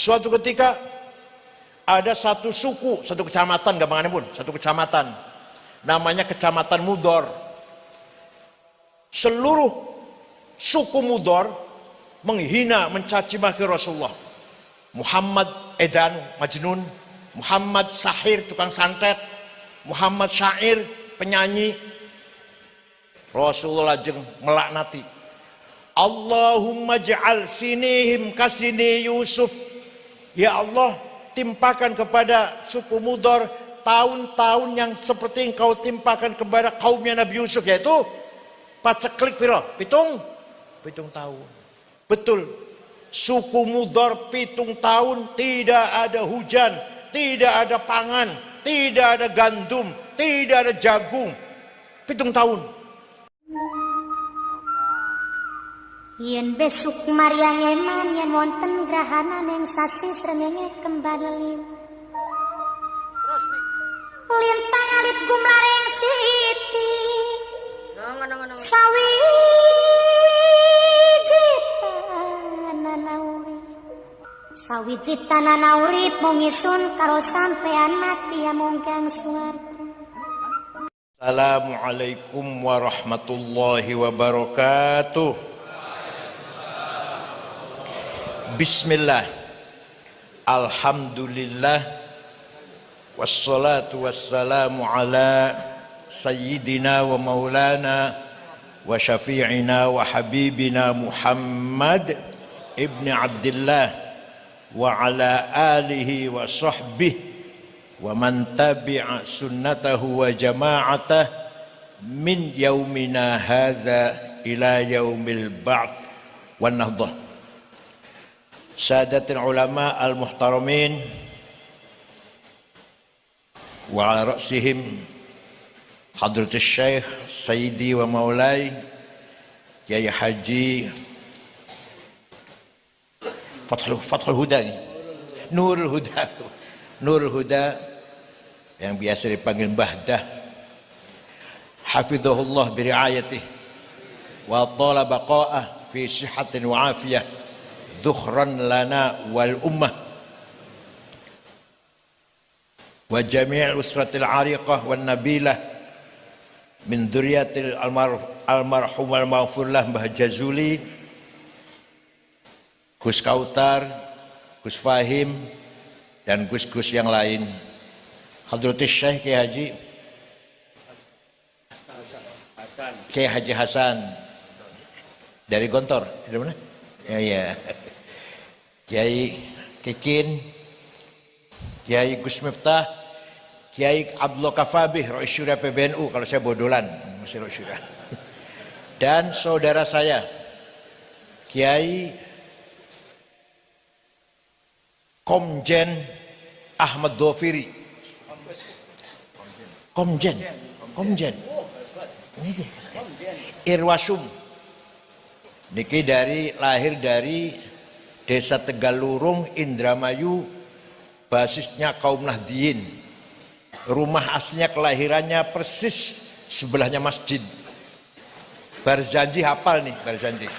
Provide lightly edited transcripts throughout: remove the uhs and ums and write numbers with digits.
Suatu ketika ada satu suku, satu kecamatan, gampangannya pun, satu kecamatan, namanya Kecamatan Mudor. Seluruh suku Mudor menghina, mencaci maki Rasulullah. Muhammad Edan, Majnun, Muhammad Sahir, tukang santet, Muhammad Syair, penyanyi. Rasulullah lajeng melaknati, Allahumma ja'al sinihim kasini Yusuf. Ya Allah, timpakan kepada suku Mudor tahun-tahun yang seperti engkau timpakan kepada kaumnya Nabi Yusuf, yaitu paceklik piro? Pitung tahun. Betul, suku Mudor pitung tahun tidak ada hujan, tidak ada pangan, tidak ada gandum, tidak ada jagung. Pitung tahun. Yen besuk Maryang eman yen wonten grahana ning sasi srengenge kembar liu. Lien pangalit gumlareng siti. Sawi jitanana urip mung isun karo sampean mati amung kang swarga. Assalamualaikum warahmatullahi wabarakatuh. Bismillah, alhamdulillah, wassalatu wassalamu ala sayyidina wa maulana wa syafi'ina wa habibina Muhammad ibn Abdullah wa ala alihi wa sahbihi wa man tabi'a sunnatahu wa jama'atah min yaumina hadha ila yaumil ba'th wan nahdah. Sadatul ulama al-muhtaramin wa ala ra'sihim hadratus syekh sayyidi wa maulai Kiai Haji Fathul Huda nih. Nurul Huda yang biasa dipanggil Mbah Dah, hafizahullah biriayatih wa thala baqa'ah fi sihhatin wa afiyah dhukhran lana wal ummah wa jami' usratil ariqah wan nabilah min dzurriyyatil almarhum wal maghfurlah Mbah Jazuli, Gus Kautar, Gus Fahim, dan gus-gus yang lain. Hadratus Syekh Kiai Haji Hasan dari Gontor, dari mana? Ya. Kiai Kikin, Kiai Gus Miftah, Kiai Abdullah Kafabih, Rais Syura PBNU, kalau saya bodolan, masih Rais Syura. Dan saudara saya, Kiai Komjen Ahmad Dhofiri. Komjen. Irwasum. Niki lahir dari Desa Tegalurung, Indramayu, basisnya kaum Nahdliyin. Rumah aslinya kelahirannya persis sebelahnya masjid. Barzanji hafal nih, Barzanji.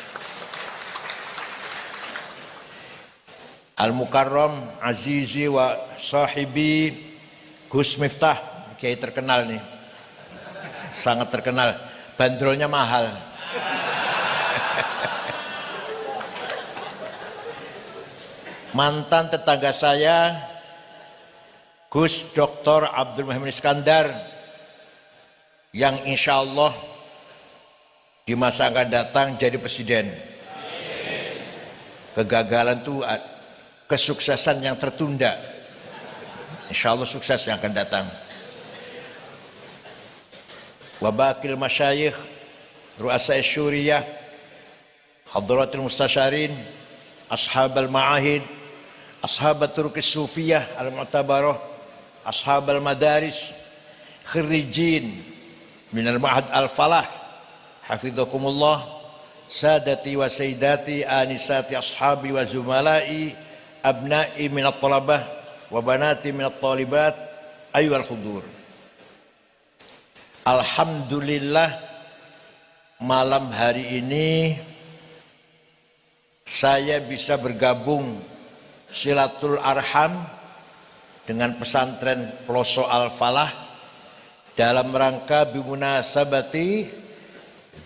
Al-Mukarram Azizi wa sahibi Gus Miftah, kiai terkenal nih. Sangat terkenal, bandrolnya mahal. Mantan tetangga saya Gus Dr. Abdul Muhammad Iskandar yang insya Allah di masa akan datang jadi presiden. Kegagalan itu kesuksesan yang tertunda, insya Allah sukses yang akan datang. Wabakil masyayikh ru'asa syuriyah hadratul mustasyarin ashabal ma'ahid ashabat turkis sufiyah al-mu'tabarah ashabal madaris khirijin minal ma'had al-falah hafidhakumullah sadati wa sayyidati anisati ashabi wa zumalai abna'i minat talabah wa banati minat talibat ayyuhal hudur. Alhamdulillah, malam hari ini saya bisa bergabung silatul arham dengan pesantren Peloso Al-Falah dalam rangka bimunasabati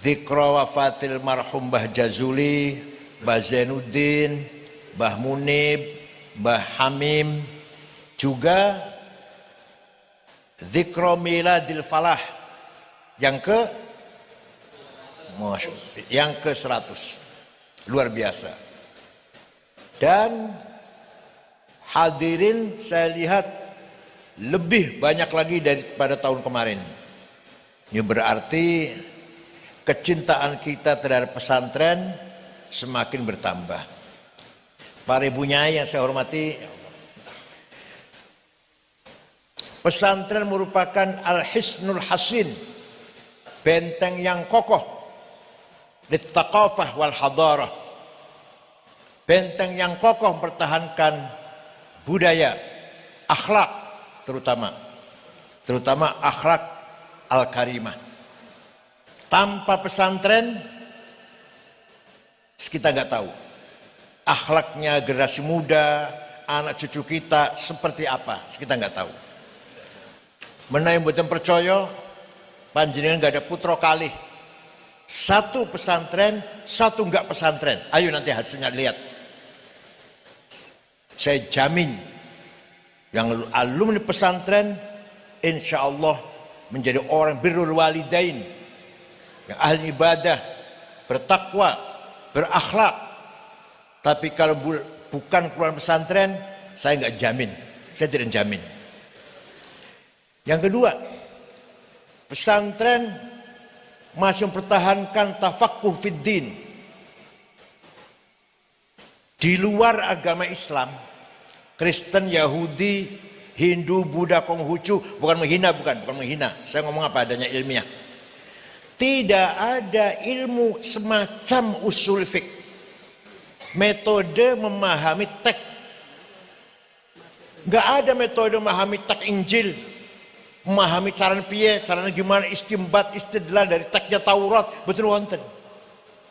dzikra wafatil marhum Mbah Jazuli, Mbah Zainuddin, Mbah Munib, Mbah Hamim, juga dzikra miladil falah yang ke 100. Luar biasa. Dan hadirin saya lihat lebih banyak lagi daripada tahun kemarin. Ini berarti kecintaan kita terhadap pesantren semakin bertambah. Para ibu nyai yang saya hormati, pesantren merupakan al-hisnul hasin, benteng yang kokoh, lit-thaqafah wal hadarah, benteng yang kokoh mempertahankan budaya, akhlak terutama akhlak al-karimah. Tanpa pesantren kita nggak tahu akhlaknya generasi muda, anak cucu kita seperti apa, kita nggak tahu. Menawi mboten percaya, panjenengan nggak ada putra kalih, satu pesantren, satu enggak pesantren. Ayo nanti hasilnya lihat. Saya jamin yang alumni pesantren insya Allah menjadi orang birrul walidain, yang ahli ibadah, bertakwa, berakhlak. Tapi kalau bukan keluar pesantren, saya enggak jamin, saya tidak jamin. Yang kedua, pesantren masih mempertahankan tafaqquh fid din. Di luar agama Islam, Kristen, Yahudi, Hindu, Buddha, Konghucu, bukan menghina. Saya ngomong apa adanya ilmiah. Tidak ada ilmu semacam usul fiqh, metode memahami teks. Nggak ada metode memahami teks Injil, memahami caranya piye, caranya gimana, istimbat, istidlal dari teksnya Taurat, betul wonten.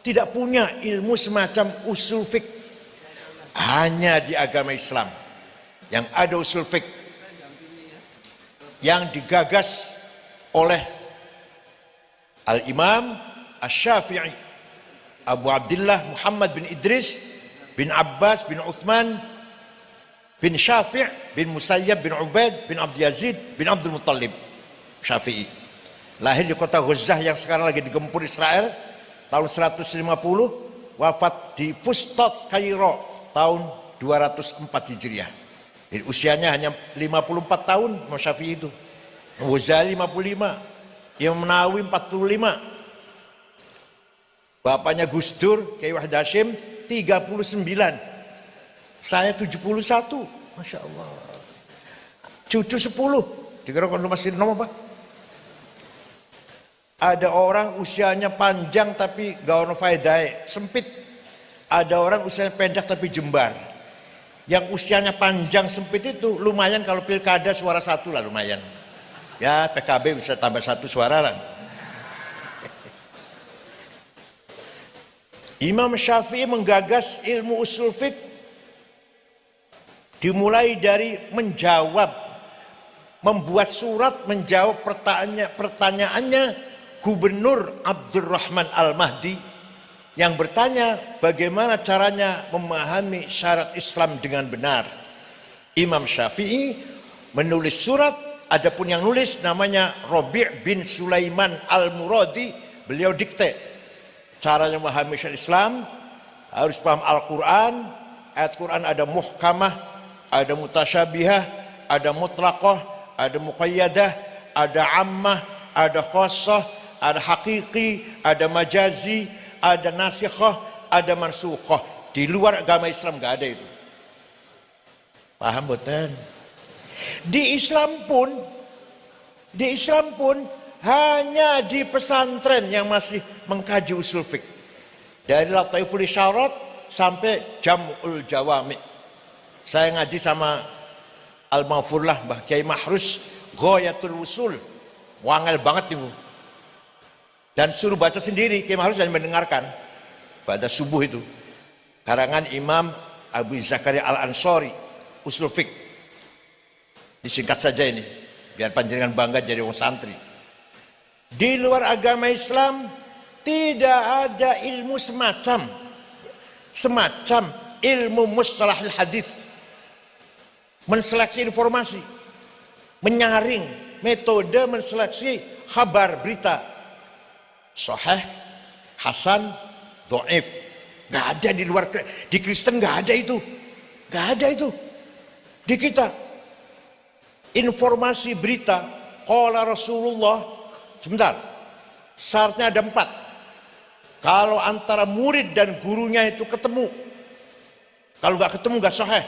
Tidak punya ilmu semacam usul fiqh. Hanya di agama Islam yang ada usul fiqh yang digagas oleh Al-Imam Asy-Syafi'i, Abu Abdullah Muhammad bin Idris bin Abbas bin Uthman bin Syafi' bin Musayyab bin Ubaid bin Abd Yazid bin Abdul Muttalib. Syafi'i lahir di kota Ghazah yang sekarang lagi digempur Israel tahun 150, wafat di Fustat Kairo tahun 204 Hijriah. Jadi usianya hanya 54 tahun Imam Syafi'i itu. Ghazali 55, Imam Nawawi 45. Bapaknya Gus Dur, Kiai Wahid Hasyim 39. Saya 71, Masya Allah. Cucu 10. Dikira kalau masih nomor apa? Ada orang usianya panjang tapi gak ono faedah, sempit. Ada orang usianya pendek tapi jembar. Yang usianya panjang sempit itu lumayan kalau pilkada suara satu lah lumayan. Ya PKB bisa tambah 1 suara lah. Imam Syafi'i menggagas ilmu usul fiqh dimulai dari membuat surat menjawab pertanyaannya Gubernur Abdurrahman Al-Mahdi yang bertanya bagaimana caranya memahami syarat Islam dengan benar. Imam Syafi'i menulis surat, adapun yang nulis namanya Rabi' bin Sulaiman Al-Muradi, beliau dikte caranya memahami syariat Islam, harus paham Al-Quran. Ayat Quran ada muhkamah, ada mutasyabihah, ada mutlaqah, ada muqayyadah, ada ammah, ada khassah, ada hakiki, ada majazi, ada nasikhah, ada mansukhah. Di luar agama Islam nggak ada itu. Paham betul? Di Islam pun hanya di pesantren yang masih mengkaji usul fiqh. Dari Lataiful Isyarat sampai Jam'ul Jawami. Saya ngaji sama Al-Maghfurlah Mbah Kiai Mahrus, Ghayatul Wusul. Wangel banget itu. Dan suruh baca sendiri, Kiai Mahrus hanya mendengarkan pada subuh itu. Karangan Imam Abu Zakaria Al-Ansori, usul fiqh. Disingkat saja ini, biar panjenengan bangga jadi orang santri. Di luar agama Islam tidak ada ilmu semacam ilmu mustalahil hadis, menseleksi informasi, menyaring, metode menseleksi kabar berita sahih, hasan, dhaif. Nggak ada di luar, di Kristen nggak ada itu, nggak ada itu. Di kita informasi berita qala Rasulullah, sebentar, syaratnya ada 4. Kalau antara murid dan gurunya itu ketemu, kalau nggak ketemu nggak sahih.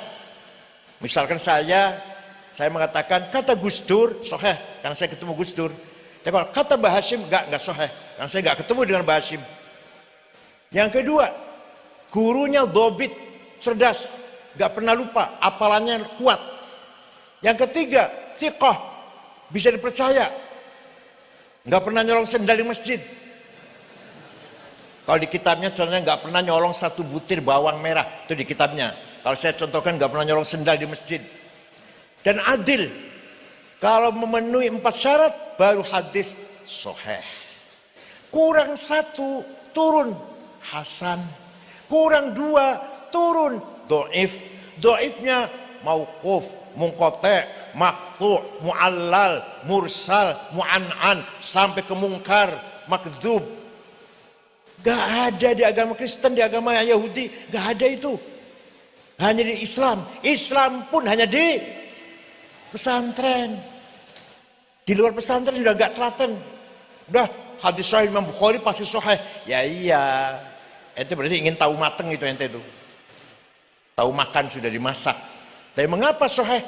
Misalkan saya mengatakan kata Gus Dur sahih karena saya ketemu Gus Dur. Tapi kalau kata Mbah Hashim nggak sahih karena saya nggak ketemu dengan Mbah Hashim. Yang kedua, gurunya dhobit, cerdas, nggak pernah lupa, apalannya kuat. Yang ketiga, thiqah, bisa dipercaya, nggak pernah nyolong sendal di masjid. Kalau di kitabnya contohnya nggak pernah nyolong 1 butir bawang merah, itu di kitabnya. Kalau saya contohkan nggak pernah nyolong sendal di masjid. Dan adil, kalau memenuhi 4 syarat baru hadis sahih. Kurang 1 turun hasan, kurang 2 turun dhaif. Dhaifnya mauquf, munqati', maqtu', mu'allal, mursal, mu'an'an sampai ke mungkar, makdzub. Gak ada di agama Kristen, di agama Yahudi, gak ada itu. Hanya di Islam. Islam pun hanya di pesantren. Di luar pesantren sudah gak telaten. Udah hadis sahih Imam Bukhari pasti sahih. Ya iya. Itu berarti ingin tahu mateng itu ente itu. Tahu makan sudah dimasak. Tapi mengapa sahih?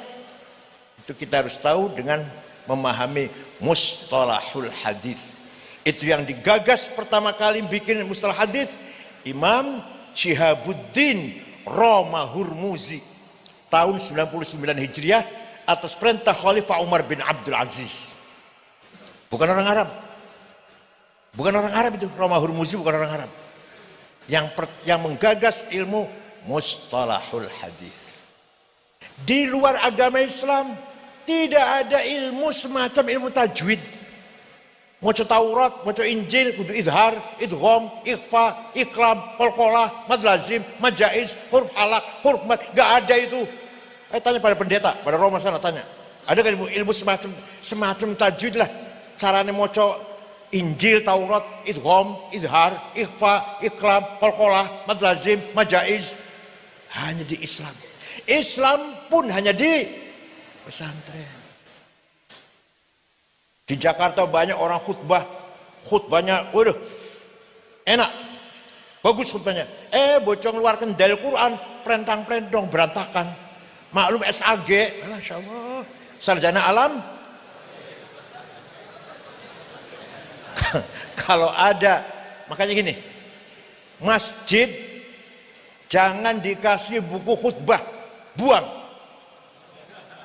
Itu kita harus tahu dengan memahami mustalahul hadis. Itu yang digagas pertama kali bikin mustalah hadis Imam Syihabuddin Roma Hurmuzi tahun 99 Hijriah atas perintah Khalifah Umar bin Abdul Aziz. Bukan orang Arab. Bukan orang Arab itu, Roma Hurmuzi bukan orang Arab. Yang menggagas ilmu mustalahul hadis. Di luar agama Islam tidak ada ilmu semacam ilmu tajwid. Maca Taurat, maca Injil, kudu idhar, idgham, ikhfa, iqlab, qalqalah, mad lazim, mad jaiz, huruf halak, huruf mad, enggak ada itu. Tanya pada pendeta, pada Roma sana tanya. Ada kan ilmu semacam tajwid lah. Caranya maca Injil, Taurat, idgham, idhar, ikhfa, iqlab, qalqalah, mad lazim, mad jaiz. Hanya di Islam. Islam pun hanya di pesantren. Di Jakarta banyak orang khutbahnya, waduh, enak, bagus khutbahnya. Bocong keluarkan dalil Quran, perentang-perentong, berantakan. Maklum SAG, Masya Allah, sarjana alam. Kalau ada, makanya gini, masjid jangan dikasih buku khutbah, buang.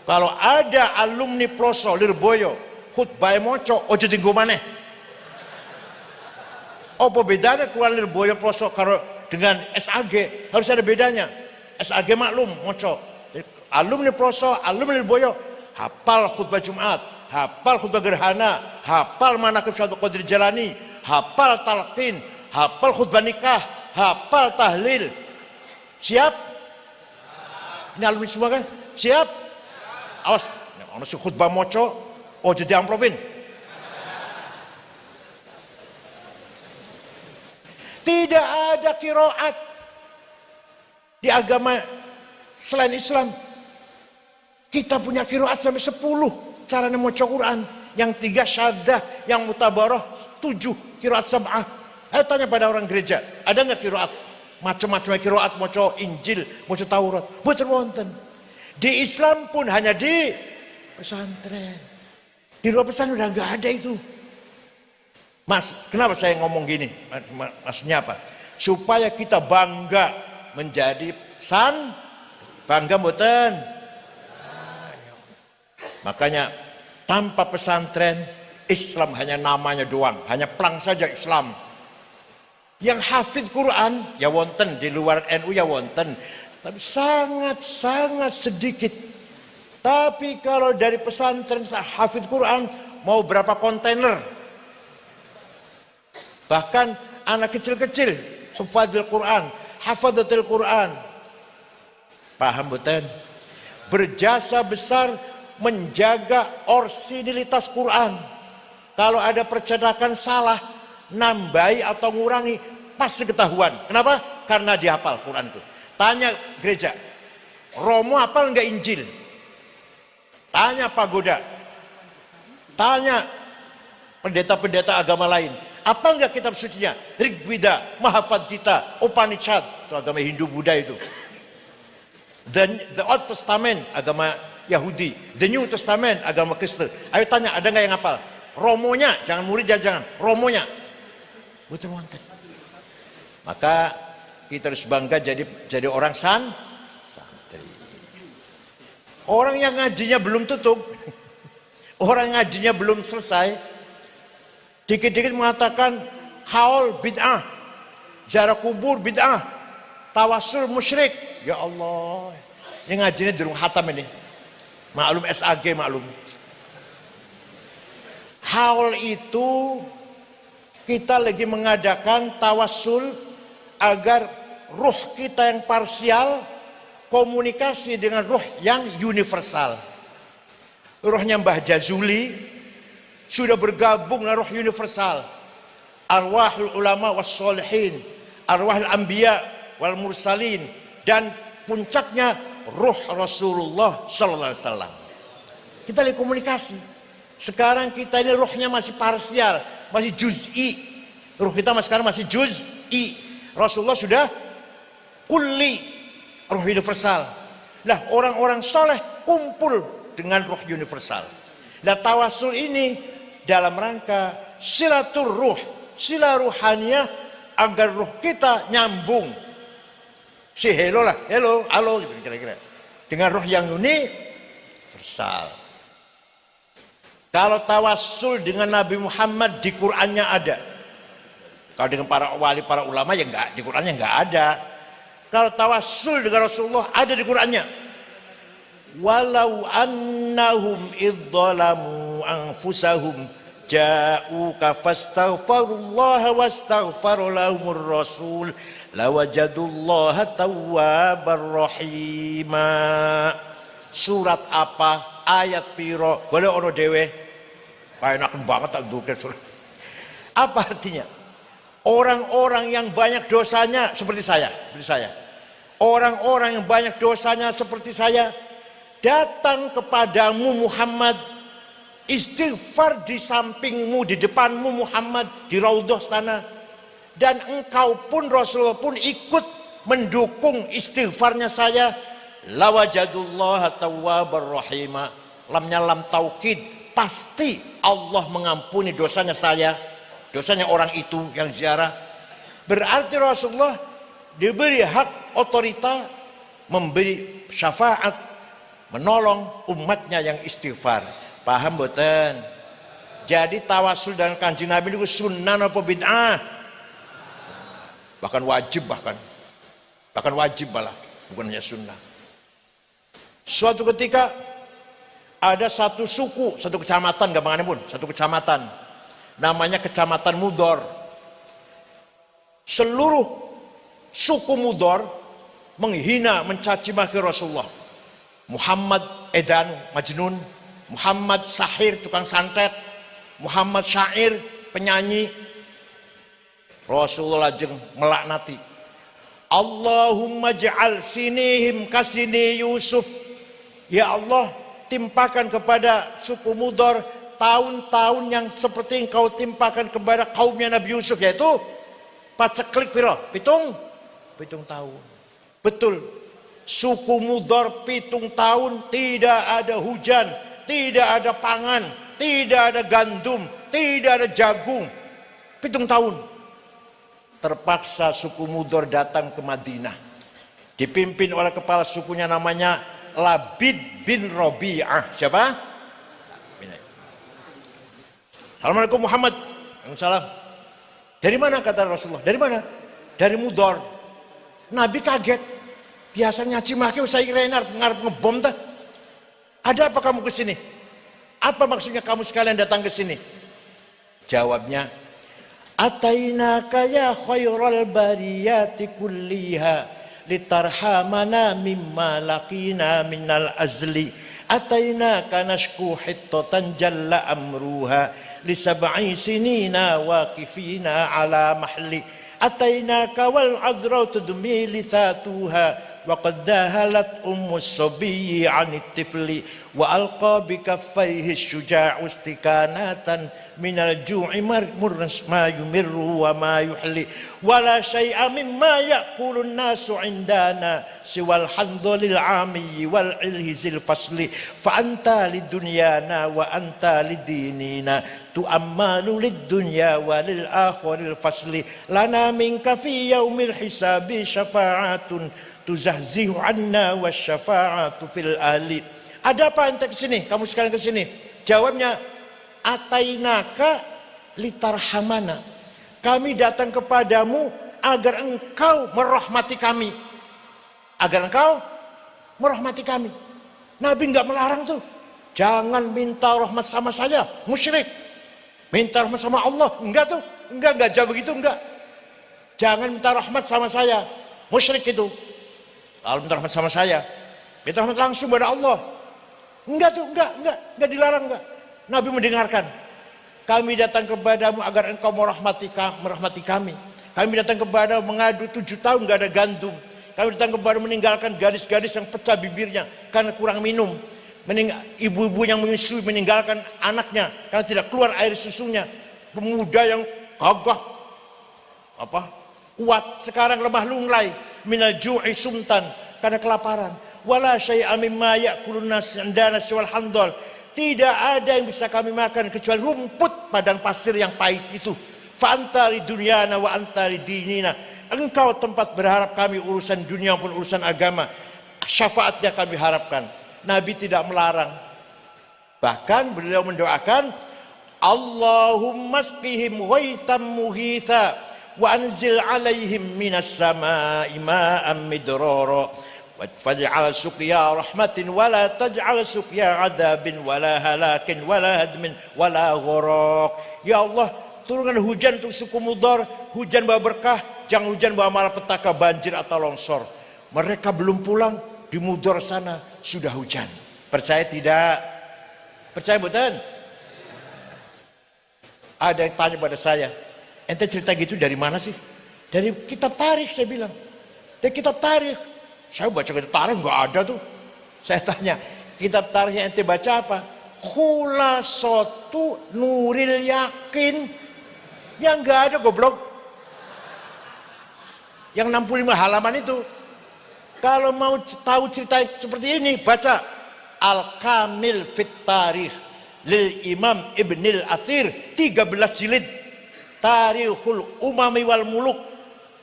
Kalau ada alumni Ploso, Lirboyo, khutbah moco, ojo tinggu maneh. Apa bedanya keluar Lirboyo Ploso karo dengan SAG? Harus ada bedanya. SAG maklum moco. Alumni Ploso, alumni Lirboyo hafal khutbah Jumat, hafal khutbah gerhana, hafal manaqib Syaikhul Qadir Jalani, hafal talqin, hafal khutbah nikah, hafal tahlil. Siap? Ini alumni semua kan? Siap? Awas, masuk khutbah moco. Oh jadi amplopin. Tidak ada qiraat di agama selain Islam. Kita punya qiraat sampai 10 caranya maca Quran. Yang 3 syaddah, yang mutabarah 7 qiraat sab'ah. Ayo tanya pada orang gereja, ada nggak qiraat? Macam-macam qiraat maca Injil, maca Taurat, boten wonten. Di Islam pun hanya di pesantren. Di luar pesantren udah nggak ada itu. Mas, kenapa saya ngomong gini? Maksudnya apa? Supaya kita bangga menjadi bangga mboten. Makanya tanpa pesantren Islam hanya namanya doang, hanya plang saja Islam. Yang hafid Quran ya wonten, di luar NU ya wonten, Tapi sangat-sangat sedikit. Tapi kalau dari pesantren hafidz Quran mau berapa kontainer? Bahkan anak kecil-kecil hafadzul Quran, hafadzatul Quran. Paham betul? Berjasa besar menjaga orisinilitas Quran. Kalau ada percetakan salah, nambahi atau ngurangi, pasti ketahuan. Kenapa? Karena dihafal Quran itu. Tanya gereja, Romo hafal nggak Injil? Tanya pagoda, tanya pendeta-pendeta agama lain, apa enggak kitab sucinya? Rigveda, Mahabharata, Upanishad, itu agama Hindu Buddha itu. The Old Testament, agama Yahudi. The New Testament, agama Kristen. Ayo tanya, ada nggak yang hafal? Romonya, jangan murid, jangan. Romonya. Betul mantap. Maka kita harus bangga jadi orang santri. Orang yang ngajinya belum tutup, orang ngajinya belum selesai, dikit-dikit mengatakan haul bid'ah, ziarah kubur bid'ah, tawassul musyrik. Ya Allah, ini ngajinya durung hatam ini. Maklum SAG maklum. Haul itu kita lagi mengadakan tawassul agar ruh kita yang parsial komunikasi dengan ruh yang universal. Ruhnya Mbah Jazuli sudah bergabung dengan ruh universal. Arwahul ulama was solihin, arwahul anbiya wal mursalin, dan puncaknya ruh Rasulullah sallallahu alaihi wasallam. Kita lagi komunikasi. Sekarang kita ini ruhnya masih parsial, masih juz'i. Ruh kita sekarang masih juz'i. Rasulullah sudah kulli, ruh universal. Nah, orang-orang soleh kumpul dengan ruh universal. Nah, tawasul ini dalam rangka silatur ruh, sila ruhaniyah, agar ruh kita nyambung. Si hello lah, hello, halo gitu kira-kira. Dengan ruh yang universal. Kalau tawasul dengan Nabi Muhammad di Qur'annya ada. Kalau dengan para wali, para ulama ya enggak, di Qur'annya enggak ada. Kalau tawassul dengan Rasulullah ada di Qur'annya. Walau annahum idzalamu anfusahum ja'uka fastaghfirullaha wastaghfara lahumur rasul lawajadullaha tawwabar rahima. Surat apa? Ayat piro? Boleh ono dewe? Enak banget tak duket surat. Apa artinya? Orang-orang yang banyak dosanya seperti saya. Orang-orang yang banyak dosanya seperti saya datang kepadamu Muhammad, istighfar di sampingmu, di depanmu Muhammad, di raudhah sana, dan engkau pun Rasulullah pun ikut mendukung istighfarnya saya. Lawajadullaha tawwabar rahima. Lamnya lam taukid, pasti Allah mengampuni dosanya saya, dosanya orang itu yang ziarah. Berarti Rasulullah diberi hak otorita memberi syafaat, menolong umatnya yang istighfar. Paham boten? Jadi tawasul dan kanjeng Nabi itu sunnah apa bid'ah? Bahkan wajib, bahkan wajib malah, bukan hanya sunnah. Suatu ketika ada satu suku, satu kecamatan, gampangannya pun satu kecamatan, namanya Kecamatan Mudor. Seluruh suku Mudor menghina, mencaci maki Rasulullah. Muhammad edan, majnun, Muhammad sahir, tukang santet, Muhammad syair, penyanyi. Rasulullah lajeng melaknati. Allahumma ja'al sinihim kasini Yusuf. Ya Allah, timpakan kepada suku Mudor tahun-tahun yang seperti engkau timpakan kepada kaumnya Nabi Yusuf, yaitu paceklik piro? Pitung tahun. Betul, suku Mudor 7 tahun tidak ada hujan, tidak ada pangan, tidak ada gandum, tidak ada jagung. 7 tahun. Terpaksa suku Mudor datang ke Madinah, dipimpin oleh kepala sukunya namanya Labid bin Robi'ah. Siapa? Assalamualaikum Muhammad. Waalaikumsalam. Dari mana kata Rasulullah? Dari mana? Dari Mudor. Nabi kaget. Biasanya ngaji maki saya kira ngarep ngebom tah. Ada apa kamu ke sini? Apa maksudnya kamu sekalian datang ke sini? Jawabnya, atainaka ya khairal bariyati kulliha litarhamana mimma laqina minal azli. Atainaka nashku hittatan jalla amruha lisab'i sinina waqifina ala mahli. Atainaka wal azra tudmi lisatuha وقد داهلت الصبي عن الطفل وألقى بكفيه الشجاع استكانة من الجوع ما يمر وما يحلي ولا شيء مما يأكل الناس عندنا سوى الحنظل العامي والعلهز الفصل فأنت لدنيانا وأنت لديننا تؤمل للدنيا وللآخر الفصل لنا منك في يوم الحساب شفاعة tuzahzihu anna wasyafa'atu fil ahli. Ada apa ente kesini? Kamu sekalian kesini? Jawabnya, atainaka litarhamana. Kami datang kepadamu agar engkau merahmati kami. Agar engkau merahmati kami. Nabi enggak melarang tuh. Jangan minta rahmat sama saya, musyrik. Minta rahmat sama Allah, enggak tuh. Enggak jauh begitu, enggak. Jangan minta rahmat sama saya, musyrik itu. Kalau minta rahmat sama saya, minta rahmat langsung kepada Allah. Enggak tuh, enggak dilarang, enggak. Nabi mendengarkan. Kami datang kepadamu agar engkau merahmati kami. Kami datang kepadamu mengadu 7 tahun enggak ada gandum. Kami datang kepadamu meninggalkan gadis-gadis yang pecah bibirnya karena kurang minum. Ibu-ibu yang menyusui meninggalkan anaknya karena tidak keluar air susunya. Pemuda yang gagah kuat sekarang lemah lunglai minal ju'i sumtan karena kelaparan. Wala syai'a mimma ya'kulun nas 'indana siwal handal. Tidak ada yang bisa kami makan kecuali rumput padang pasir yang pahit itu. Fa anta lidunyana wa anta lidinina. Engkau tempat berharap kami urusan dunia maupun urusan agama. Syafaatnya kami harapkan. Nabi tidak melarang. Bahkan beliau mendoakan, Allahumma asqihim ghaithan mughitha wa anzil alaihim minas samaa'i ma'an midrara waj'al suqya rahmatin wala taj'al suqya adabin wala halakin wala hadmin wala gharaq. Ya Allah, turunkan hujan untuk suku Mudhar, hujan bawa berkah, jangan hujan bawa malapetaka, banjir atau longsor. Mereka belum pulang, di Mudhar sana sudah hujan. Percaya tidak? Percaya betul? Ada yang tanya pada saya, ente cerita gitu dari mana sih? Dari kitab tarikh, saya bilang. Dari kitab tarikh. Saya baca kitab tarikh nggak ada tuh. Saya tanya, kitab tarikh yang ente baca apa? Khulasatu Nuril Yakin. Yang nggak ada goblok. Yang 65 halaman itu. Kalau mau tahu cerita seperti ini, baca Al-Kamil Fit Tarikh lil Imam Ibnil Athir, 13 jilid. Tarikhul Umami wal Muluk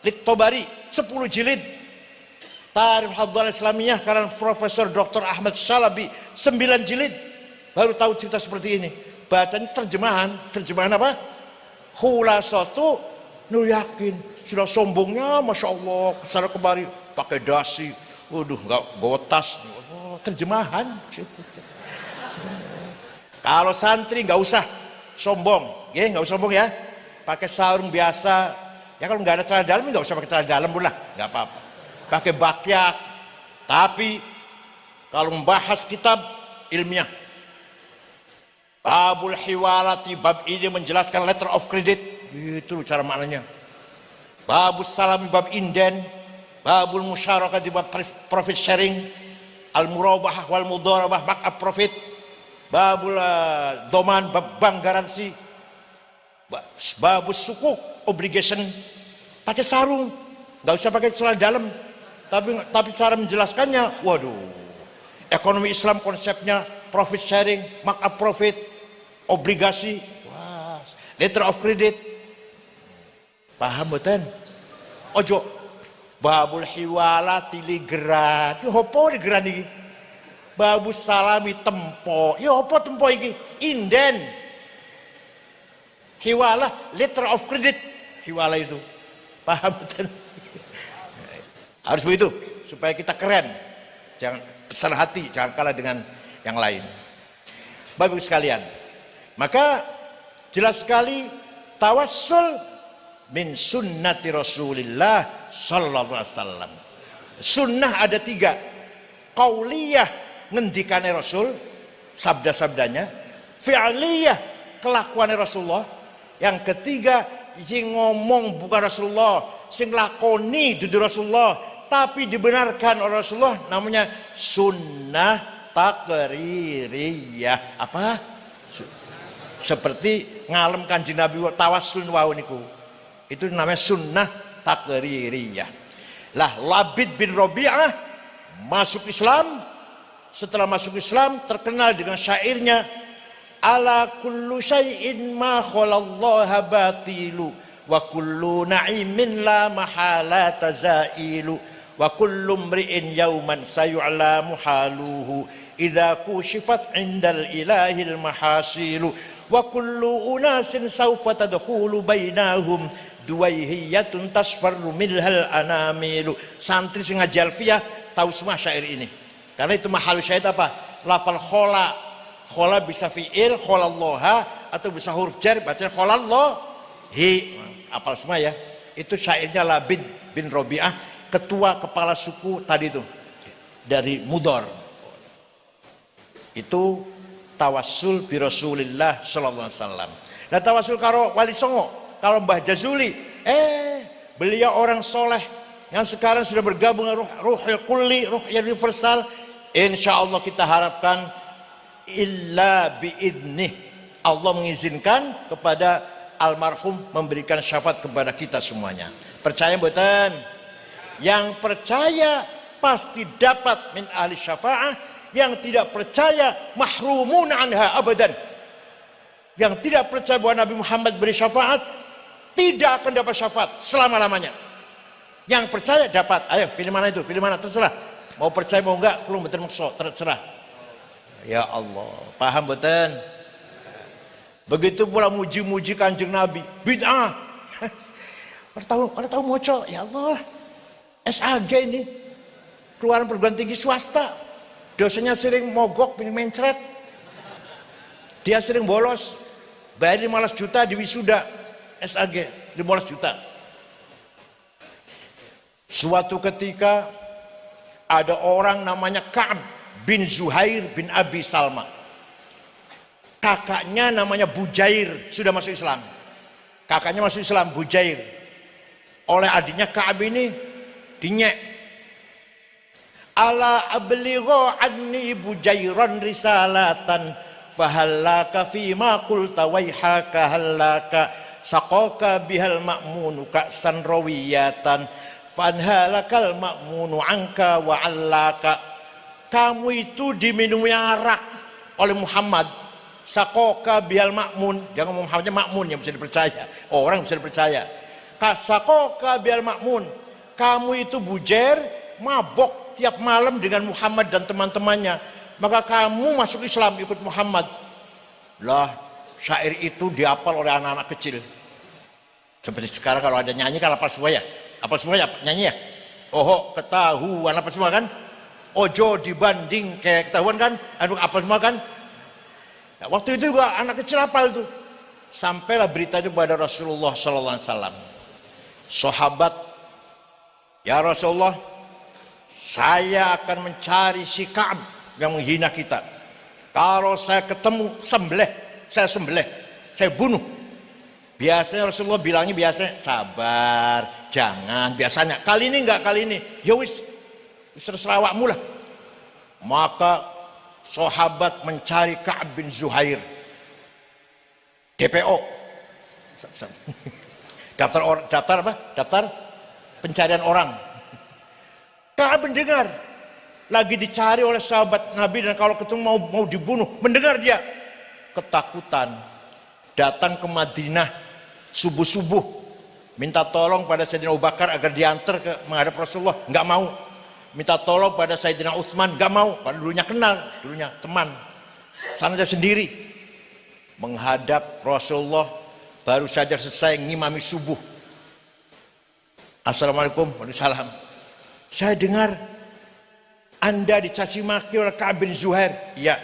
lit Tobari, 10 jilid. Tarikh Hadwal Islamiyah karena Profesor Dr. Ahmad Shalabi, 9 jilid. Baru tahu cerita seperti ini. Bacanya terjemahan apa? Khulasatu Nur Yakin. Sudah sombongnya, masya Allah, kesana kemari pakai dasi, waduh, nggak bawa tas, terjemahan. Kalau santri nggak usah sombong, ya nggak usah sombong ya, pakai sarung biasa. Ya kalau nggak ada celana dalam nggak usah pakai celana dalam pula, nggak apa-apa. Pakai bakyak. Tapi kalau membahas kitab ilmiah, Babul Hiwalati, bab ini menjelaskan letter of credit, itu cara maknanya. Babus Salami, bab inden. Babul Musyarakat di bab profit sharing. Al-Murabahah wal Mudharabah, bab profit. Babul Doman, bab bank garansi. Babus Sukuk, obligation. Pakai sarung, nggak usah pakai celana dalam. Tapi cara menjelaskannya, waduh. Ekonomi Islam konsepnya profit sharing, markup profit, obligasi, wah, letter of credit. Paham betul? Ojo Babul Hiwalati ligeran. Yo apa ligeran iki? Babus Salami tempo. Yo apa tempo iki? Inden. Hiwalah letter of credit. Hiwalah itu. Paham betul? Harus begitu. supaya kita keren. Jangan besar hati, jangan kalah dengan yang lain. Bapak Ibu sekalian, maka jelas sekali tawassul min sunnati Rasulillah sallallahu alaihi wasallam. Sunnah ada 3. Qauliyah, ngendikane Rasul, sabda-sabdanya. Fi'liyah, kelakuannya Rasulullah. Yang ketiga, yang ngomong bukan Rasulullah, sing lakoni dudu Rasulullah, tapi dibenarkan oleh Rasulullah, namanya sunnah takririyah. Apa? Seperti ngalem Kanjeng Nabi tawassul wau niku. Itu namanya sunnah takririyah. Lah Labid bin Rabi'ah masuk Islam. Setelah masuk Islam terkenal dengan syairnya, ala kullu syai'in ma khalallaha batilu wa kullu na'imin la mahala tazailu wa kullu mri'in yawman sayu'la muhaluhu idza kushifat 'indal ilahil mahasilu wa kullu unasin sawfa tadkhulu bainahum duwaihiyatun tasfarru milhal anamilu. Santri sing ngaji alfiyah tahu semua syair ini. Karena itu mahal syahid apa? Lafal khola. Khola bisa fi'il, kholallaha, atau bisa huruf jar, baca kholallahi. Apal semua ya. Itu syairnya Labid bin Rabi'ah, ketua kepala suku tadi itu. Dari Mudor. Itu tawassul bi Rasulillah sallallahu alaihi wasallam. Nah tawassul karo Wali Songo, kalau Mbah Jazuli, beliau orang soleh yang sekarang sudah bergabung dengan Ruhul Kulli, Ruh Universal. Insya Allah kita harapkan illa biidnih, Allah mengizinkan kepada almarhum memberikan syafaat kepada kita semuanya. Percaya mboten? Yang percaya pasti dapat min ahli syafaah, yang tidak percaya mahrumun anha abadan. Yang tidak percaya bahwa Nabi Muhammad beri syafaat tidak akan dapat syafaat selama-lamanya. Yang percaya dapat. Ayo pilih mana itu, pilih mana, terserah. Mau percaya mau enggak, belum betul maksud, terserah. Ya Allah, paham betul? Begitu pula muji-muji Kanjeng Nabi, bid'ah. Orang tahu moco, ya Allah. SAG ini, keluaran perguruan tinggi swasta. Dosennya sering mogok, mencret. Dia sering bolos, bayar 15 juta di wisuda SAG, 15 juta. Suatu ketika ada orang namanya Ka'ab bin Zuhair bin Abi Salma. Kakaknya namanya Bujair, sudah masuk Islam. Kakaknya masuk Islam, Bujair. Oleh adiknya Ka'ab ini dinyek. Ala abligho anni Bujairan risalatan fahallaka fima qulta waihaka hallaka saqaka bihal ma'munu ka'san rawiyatan fanhalakal ma'munu anka wa allaka. Kamu itu diminumi arak oleh Muhammad. Sakoka bihal ma'mun, jangan Muhammadnya ma'mun yang bisa dipercaya, orang bisa dipercaya. Sakoka bihal ma'mun, kamu itu bujer, mabok tiap malam dengan Muhammad dan teman-temannya, maka kamu masuk Islam ikut Muhammad. Lah syair itu dihafal oleh anak-anak kecil. Seperti sekarang kalau ada nyanyi kan hafal semua ya, hafal semua ya nyanyi ya. Oh ketahuan apa semua kan, ojo dibanding kayak ketahuan kan, aduh hafal semua kan. Nah, waktu itu juga anak kecil hafal itu. Sampailah berita itu kepada Rasulullah SAW. Sahabat, ya Rasulullah, saya akan mencari si Ka'ab yang menghina kita. Kalau saya ketemu sembelih, saya sembelih, saya bunuh. Biasanya Rasulullah bilangnya biasanya sabar, jangan. Biasanya kali ini enggak, kali ini ya wis terserah awakmu lah. Maka sahabat mencari Ka'ab bin Zuhair, DPO, daftar apa? Daftar pencarian orang. Ka'ab mendengar lagi dicari oleh sahabat Nabi dan kalau ketemu mau dibunuh, mendengar dia ketakutan, datang ke Madinah subuh-subuh, minta tolong pada Sayyidina Abu Bakar agar diantar ke menghadap Rasulullah, nggak mau. Minta tolong pada Sayyidina Utsman, gak mau, pada dulunya kenal, dulunya teman, sana aja sendiri. Menghadap Rasulullah, baru saja selesai ngimami subuh. Assalamualaikum, waalaikumsalam. Saya dengar Anda dicaci maki oleh Ka'ab bin Zuhair. Iya.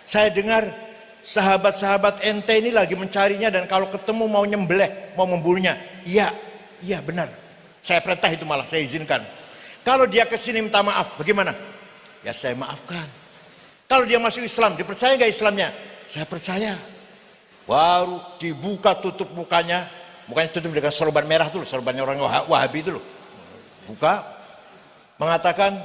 Saya dengar sahabat-sahabat ente ini lagi mencarinya dan kalau ketemu mau nyembelih, mau membunuhnya. Iya, iya benar. Saya perintah itu malah, saya izinkan. Kalau dia kesini minta maaf, bagaimana? Ya saya maafkan. Kalau dia masuk Islam, dipercaya nggak Islamnya? Saya percaya. Baru dibuka tutup mukanya, mukanya tutup dengan sorban merah tuh, sorbannya orang Wahabi itu loh. Buka, mengatakan,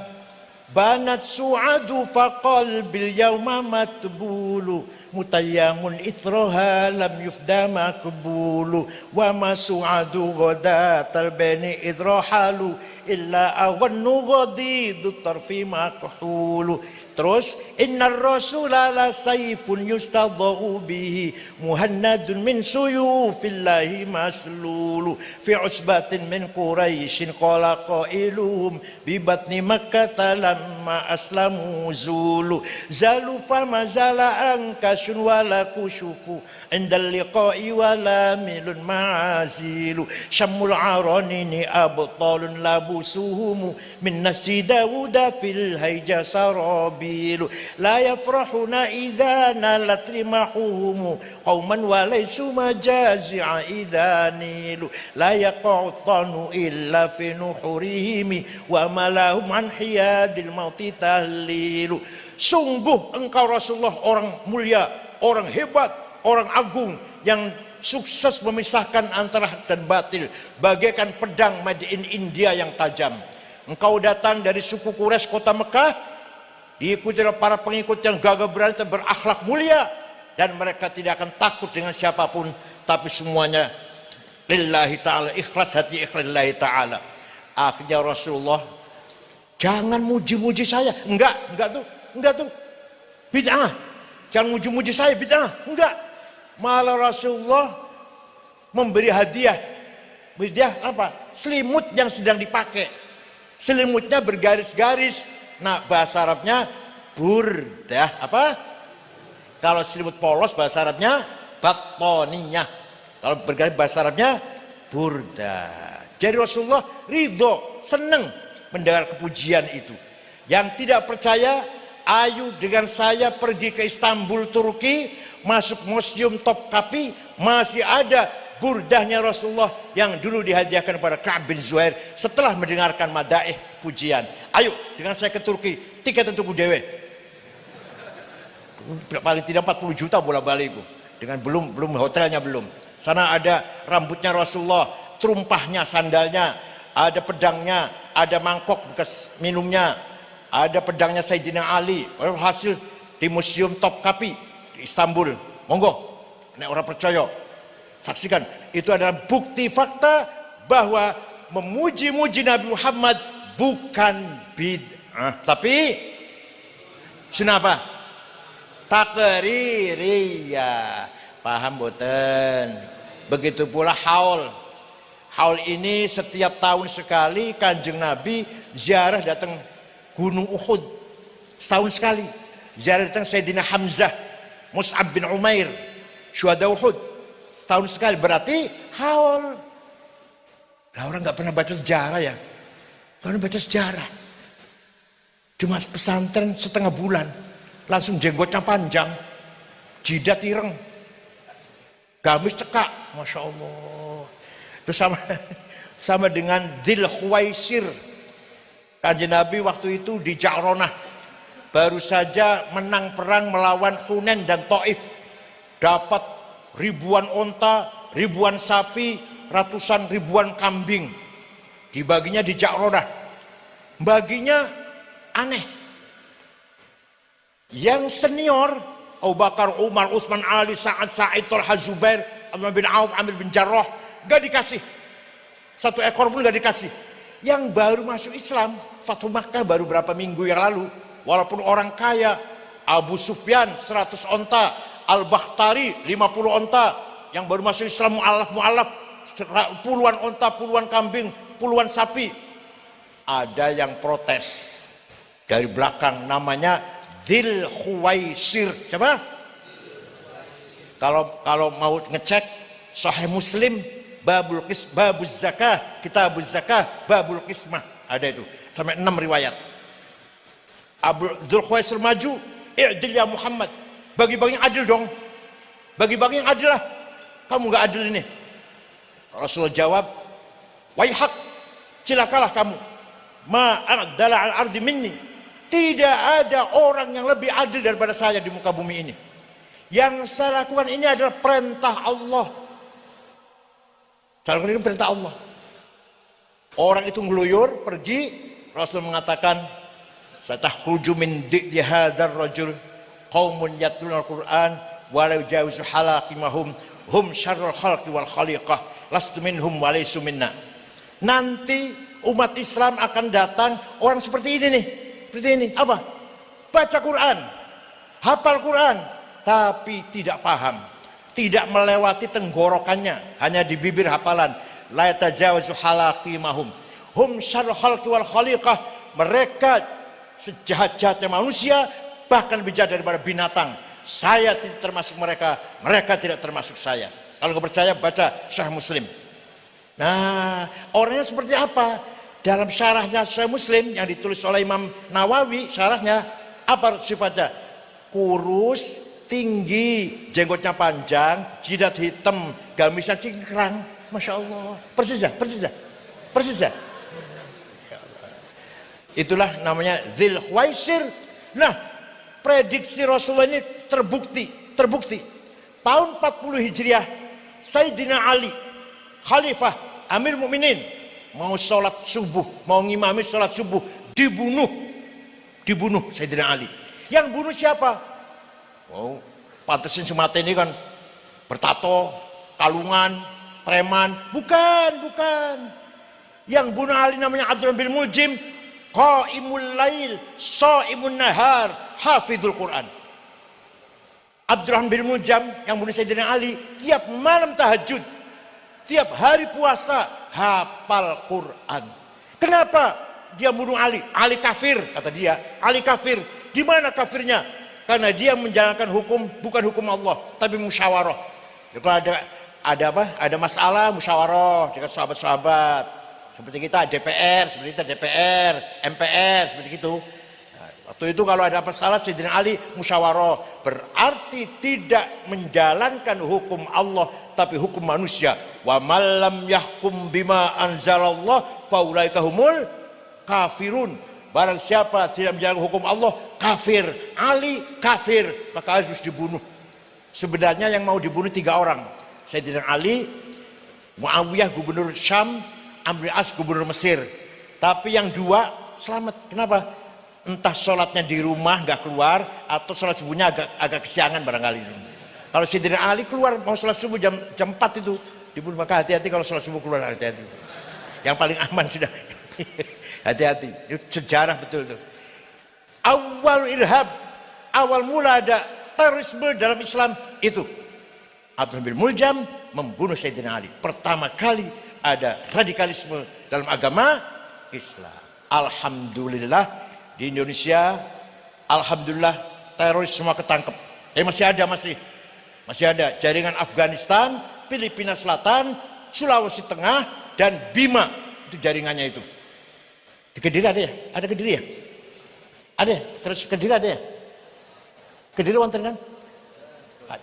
banat su'adu faqal bil yawma matbulu mutayyamun ithroha lam yufda makbulu wa ma su'adu goda tarbeni idrohalu illa awannu godidu tarfi makhulu. Terus innar rasula la sayfun yustadha'u bihi muhannadun min suyufillahi maslulu fi usbatin min quraisyin qala qailuhum bi batni makkah lamma aslamu zulu zalu fama zala ankasun wala kushufu indal liqa'i wala milun ma'azilu syammul aranini abtalun labusuhum min nasi dawuda fil hayja sarabi لا يفرحون إذا نالت رماحهم قوما وليسوا مجازع إذا نيلوا لا يقع الظن إلا في نحورهم وما لهم عن حياد الموت تهليل. Sungguh engkau Rasulullah orang mulia, orang hebat, orang agung yang sukses memisahkan antara hak dan batil bagaikan pedang made in India yang tajam. Engkau datang dari suku Quraisy kota Mekah, diikuti oleh para pengikut yang gagah berani dan berakhlak mulia, dan mereka tidak akan takut dengan siapapun, tapi semuanya lillahi ta'ala, ikhlas hati, ikhlas lillahi ta'ala. Akhirnya Rasulullah, jangan muji-muji saya. Enggak tuh bid'ah. Jangan muji-muji saya, bid'ah. Enggak. Malah Rasulullah memberi hadiah apa? Selimut yang sedang dipakai. Selimutnya bergaris-garis. Nah, bahasa Arabnya burdah apa? Kalau selimut polos bahasa Arabnya battoniyah. Kalau bergaris bahasa Arabnya burdah. Jadi Rasulullah ridho, senang mendengar kepujian itu. Yang tidak percaya, ayo dengan saya pergi ke Istanbul, Turki, masuk museum Topkapi, masih ada burdahnya Rasulullah yang dulu dihadiahkan kepada Ka'ab bin Zuhair setelah mendengarkan madaih pujian. Ayo dengan saya ke Turki, tiket untuk dewe. Paling tidak 40 juta bola-balik dengan belum hotelnya belum. Sana ada rambutnya Rasulullah, terumpahnya, sandalnya, ada pedangnya, ada mangkok bekas minumnya, ada pedangnya Sayyidina Ali. Hasil di museum Topkapi di Istanbul. Monggo, nek orang percaya, saksikan. Itu adalah bukti fakta bahwa memuji-muji Nabi Muhammad bukan bid'ah, tapi kenapa? Takririyah. Paham boten? Begitu pula haul. Haul ini setiap tahun sekali Kanjeng Nabi ziarah datang Gunung Uhud. Setahun sekali. Ziarah datang Sayyidina Hamzah, Mus'ab bin Umair, syuhada Uhud. Setahun sekali, berarti haul. Lah orang nggak pernah baca sejarah ya. Karena baca sejarah, cuma pesantren setengah bulan, langsung jenggotnya panjang, jidat ireng, gamis cekak, masya Allah. Itu sama dengan Dzul Khuwaisir. Kanjeng Nabi waktu itu di Ja'ronah, baru saja menang perang melawan Hunain dan Taif, dapat ribuan onta, ribuan sapi, ratusan ribuan kambing. Dibaginya di Ja'ronah, baginya aneh. Yang senior Abu Bakar, Umar, Utsman, Ali, Sa'ad, Sa'id, Talha, Zubair, Abdullah bin Auf, Amir bin Jarrah, gak dikasih. Satu ekor pun gak dikasih. Yang baru masuk Islam, Fathu Makkah baru berapa minggu yang lalu, walaupun orang kaya, Abu Sufyan 100 onta, Al-Bakhtari 50 onta, yang baru masuk Islam mu'alaf, puluhan onta, puluhan kambing, puluhan sapi. Ada yang protes dari belakang, namanya Dzul Khuwaisir. Siapa? Kalau mau ngecek Sahih Muslim, babuz zakah, kitabuz zakah, babul qismah, ada itu sampai 6 riwayat. Dzul Khuwaisir maju, i'dil ya Muhammad, bagi-bagi yang adil dong, bagi-bagi yang adil lah, kamu nggak adil ini. Rasulullah jawab, waihak, cilakalah kamu, ma'adala al-ardi minni, tidak ada orang yang lebih adil daripada saya di muka bumi ini. Yang saya lakukan ini adalah perintah Allah. Saya lakukan ini perintah Allah. Orang itu ngeluyur pergi. Rasul mengatakan, satakhruju min di'li hadzal rajul qaumun yatluna al-Qur'an wa la yujawizu halaqimahum hum syarrul khalqi wal khaliqah lastu minhum wa laysu minna. Nanti umat Islam akan datang orang seperti ini nih. Seperti ini. Apa? Baca Quran, hafal Quran, tapi tidak paham, tidak melewati tenggorokannya, hanya di bibir hafalan. La yatajawazu halaqimahum hum syarrul khalqi wal khaliqah. Mereka sejahat-jahatnya manusia, bahkan lebih jahat daripada binatang. Saya tidak termasuk mereka, mereka tidak termasuk saya. Kalau nggak percaya baca Sahih Muslim. Nah, orangnya seperti apa? Dalam syarahnya Sahih Muslim yang ditulis oleh Imam Nawawi, syarahnya apa sifatnya? Kurus, tinggi, jenggotnya panjang, jidat hitam, gamisnya cingkrang. Masya Allah, persis ya, persis ya, persis ya. Itulah namanya Dzul Khuwaisir. Nah, prediksi Rasulullah ini terbukti. Tahun 40 Hijriah, Sayyidina Ali, Khalifah Amir Mukminin, mau sholat subuh, mau ngimami sholat subuh, dibunuh Sayyidina Ali. Yang bunuh siapa? Oh, pantesin semata ini kan bertato, kalungan, preman. Bukan. Yang bunuh Ali namanya Abdurrahman bin Muljim, qaimul lail, shaimun nahar, hafizul Quran. Abdurrahman bin Muljam yang bunuh Sayyidina Ali, tiap malam tahajud, tiap hari puasa, hafal Quran. Kenapa dia bunuh Ali? Ali kafir, kata dia. Ali kafir. Di mana kafirnya? Karena dia menjalankan hukum, bukan hukum Allah, tapi musyawarah. Kalau ada masalah, musyawarah dengan sahabat-sahabat. Seperti kita DPR, seperti kita DPR, MPR, seperti itu. Nah, waktu itu kalau ada masalah Sayyidina Ali musyawarah, berarti tidak menjalankan hukum Allah tapi hukum manusia. Wa malam yahkum bima anzalallah faulaika humul kafirun. Barang siapa tidak menjalankan hukum Allah, kafir. Ali kafir, maka harus dibunuh. Sebenarnya yang mau dibunuh 3 orang. Sayyidina Ali, Muawiyah gubernur Syam, Amr bin As gubernur Mesir. Tapi yang 2 selamat. Kenapa? Entah sholatnya di rumah nggak keluar, atau sholat subuhnya agak kesiangan barangkali. Kalau Sayyidina Ali keluar mau sholat subuh jam 4 itu dibunuh. Maka hati-hati kalau sholat subuh keluar, hati-hati. Yang paling aman sudah. Hati-hati. Itu sejarah betul itu. Awal irhab, awal mula ada terorisme dalam Islam itu Abdurrahman bin Muljam membunuh Sayyidina Ali. Pertama kali ada radikalisme dalam agama Islam. Alhamdulillah di Indonesia, alhamdulillah teroris semua ketangkep. Masih ada jaringan Afghanistan, Filipina Selatan, Sulawesi Tengah, dan Bima. Itu jaringannya itu. Di Kediri ada ya? Ada Kediri ya? Ada ya? Terus Kediri ada ya? Kediri wonten kan?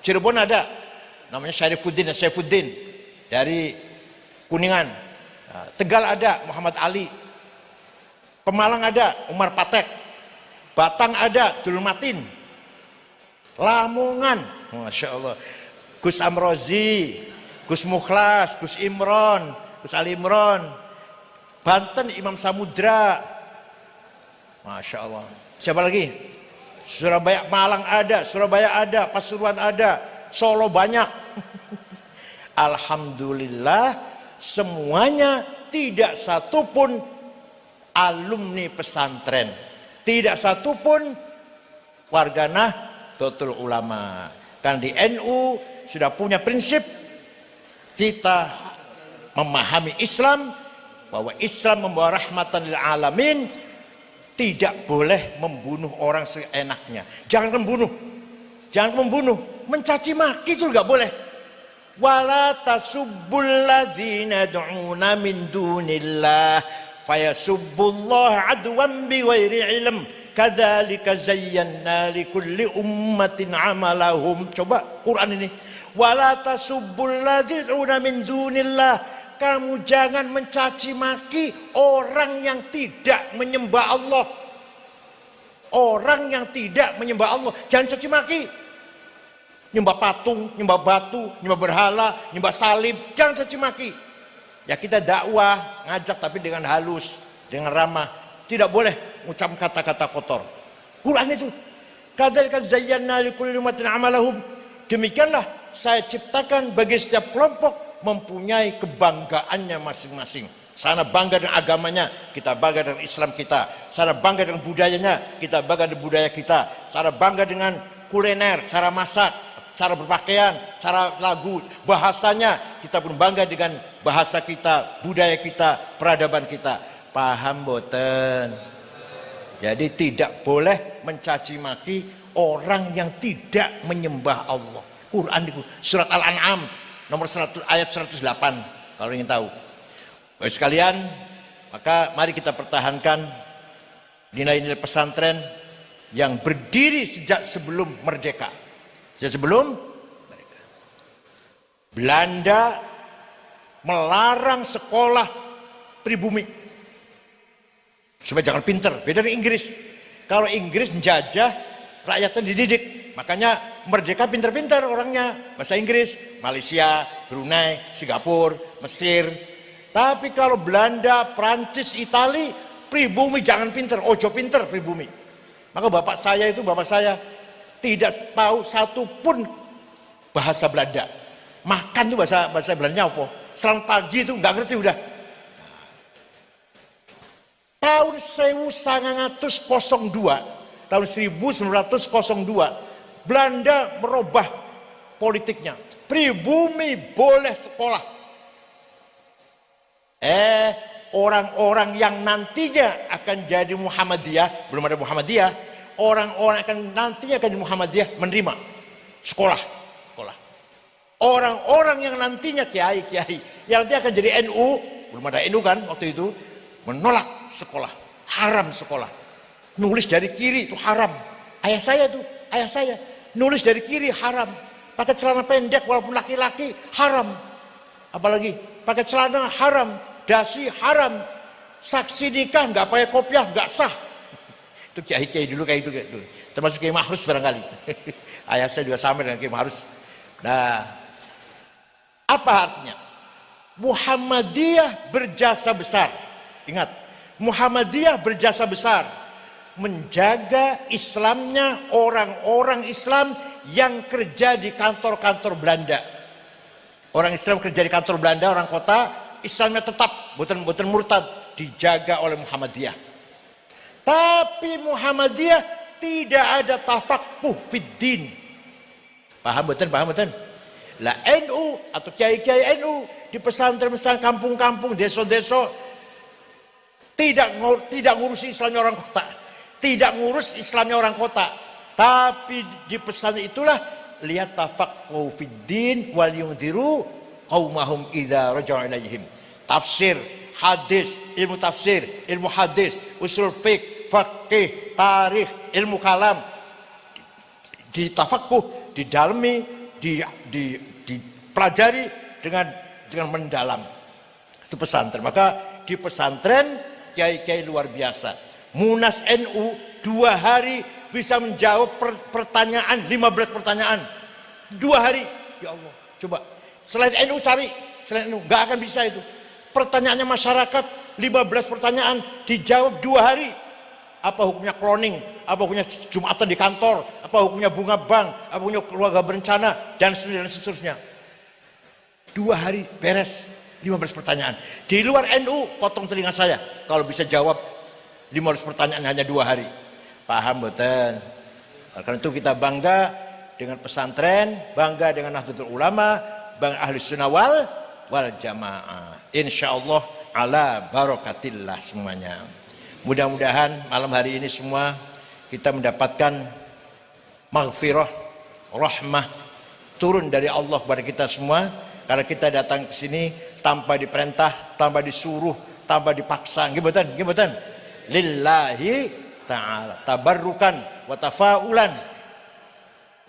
Cirebon ada, namanya Syarifuddin dari Kuningan. Tegal ada Muhammad Ali. Pemalang ada Umar Patek. Batang ada Dul Matin. Lamongan, Masya Allah, Gus Amrozi, Gus Mukhlas, Gus Imron, Gus Ali Imron. Banten Imam Samudra, Masya Allah. Siapa lagi? Surabaya, Malang ada, Surabaya ada, Pasuruan ada, Solo banyak. Alhamdulillah semuanya, tidak satupun alumni pesantren, tidak satupun warga Nahdlatul Ulama. Karena di NU sudah punya prinsip, kita memahami Islam bahwa Islam membawa rahmatan lil alamin, tidak boleh membunuh orang seenaknya. Jangan membunuh, mencaci maki itu nggak boleh. Wala tasubbul ladzina yad'una min dunillah fayasubbullaha adwan bighairi ilm. kadzalika zayyana likulli ummatin amalahum. Coba Quran ini. Wala tasubbul ladzina min dunillah. Kamu jangan mencaci maki orang yang tidak menyembah Allah. Orang yang tidak menyembah Allah, jangan caci maki. Nyembah patung, nyembah batu, nyembah berhala, nyembah salib, jangan caci maki. Ya kita dakwah, ngajak tapi dengan halus, dengan ramah. Tidak boleh ucap kata-kata kotor. Quran itu. Kadzalika zayyana likulli ummatin amalahum. Demikianlah saya ciptakan bagi setiap kelompok mempunyai kebanggaannya masing-masing. Sana bangga dengan agamanya, kita bangga dengan Islam kita. Sana bangga dengan budayanya, kita bangga dengan budaya kita. Sana bangga dengan kuliner, cara masak, cara berpakaian, cara lagu, bahasanya. Kita pun bangga dengan bahasa kita, budaya kita, peradaban kita. Paham boten? Jadi tidak boleh mencaci maki orang yang tidak menyembah Allah. Quran itu surat Al-An'am nomor 100, ayat 108 kalau ingin tahu. Baik sekalian, maka mari kita pertahankan nilai-nilai pesantren yang berdiri sejak sebelum merdeka. Sejak sebelum merdeka. Belanda melarang sekolah pribumi supaya jangan pinter. Beda dengan Inggris. Kalau Inggris menjajah, rakyatnya dididik. Makanya merdeka pinter-pinter orangnya. Bahasa Inggris, Malaysia, Brunei, Singapura, Mesir. Tapi kalau Belanda, Prancis, Itali, pribumi jangan pinter, ojo pinter pribumi. Maka bapak saya tidak tahu satu pun bahasa Belanda. Makan tuh bahasa Belandanya apa? Selamat pagi itu nggak ngerti udah. Tahun 1902, Belanda merubah politiknya. Pribumi boleh sekolah. Orang-orang yang nantinya akan jadi Muhammadiyah, belum ada Muhammadiyah, orang-orang akan nantinya akan jadi Muhammadiyah menerima sekolah. Orang-orang yang nantinya kiai-kiai yang nantinya akan jadi NU, belum ada NU kan waktu itu, menolak sekolah, haram sekolah. Nulis dari kiri itu haram. Ayah saya nulis dari kiri haram. Pakai celana pendek walaupun laki-laki haram. Apalagi pakai celana haram, dasi haram, saksi nikah nggak pakai kopiah nggak sah. Itu kiai dulu kayak itu dulu. Termasuk Kiai Mahrus barangkali. Ayah saya juga sama dengan Kiai Mahrus. Nah, apa artinya? Muhammadiyah berjasa besar. Ingat, Muhammadiyah berjasa besar menjaga Islamnya orang-orang Islam yang kerja di kantor-kantor Belanda. Orang Islam kerja di kantor Belanda, orang kota, Islamnya tetap, bukan murtad, dijaga oleh Muhammadiyah. Tapi Muhammadiyah tidak ada tafaqquh fiddin. Paham betul? Lah NU atau kiai-kiai NU di pesantren-pesantren kampung-kampung, desa-desa tidak ngurusi Islamnya orang kota. Tidak ngurus Islamnya orang kota. Tapi di pesantren itulah lihat tafaqquh fiddin wal yunziru qaumahum idza raja'u ilaihim. Tafsir, hadis, ilmu tafsir, ilmu hadis, usul fiqh, faqih, tarikh, ilmu kalam ditafaqquh, didalami, dipelajari dengan mendalam. Itu pesantren. Maka di pesantren kiai-kiai luar biasa. Munas NU 2 hari bisa menjawab pertanyaan 15 pertanyaan 2 hari. Ya Allah, coba selain NU cari, selain NU nggak akan bisa itu. Pertanyaannya masyarakat 15 pertanyaan dijawab 2 hari. Apa hukumnya cloning, apa hukumnya Jumatan di kantor, apa hukumnya bunga bank, apa hukumnya keluarga berencana, dan seterusnya. 2 hari beres 15 pertanyaan. Di luar NU potong telinga saya kalau bisa jawab 15 pertanyaan hanya 2 hari. Paham betul? Karena itu kita bangga dengan pesantren, bangga dengan Nahdlatul Ulama, bangga ahli sunnah wal jamaah. Insyaallah ala barakatillah semuanya. Mudah-mudahan malam hari ini semua kita mendapatkan maghfirah, rahmah turun dari Allah kepada kita semua, karena kita datang ke sini tanpa diperintah, tanpa disuruh, tanpa dipaksa. Nggih mboten? Lillahi ta'ala tabarrukan wa tafaulan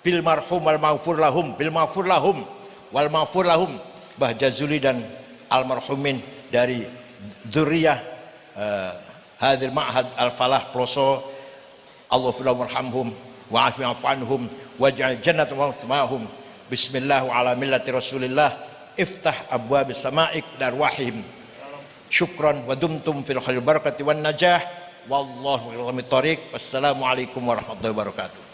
bil marhum wal maghfur lahum wal maghfur lahum Mbah Jazuli dan almarhumin dari dzurriyyah hadil ma'had al-falah Ploso. Allahumma warhamhum wa'afi anhum waj'al jannata ma'hum. Bismillah wa ala millati Rasulillah. Iftah abwabis sama'ik darwahim. Syukran wa dumtum fil khair barakati wan najah. Wallahu a'lam bishawab. Wassalamualaikum warahmatullahi wabarakatuh.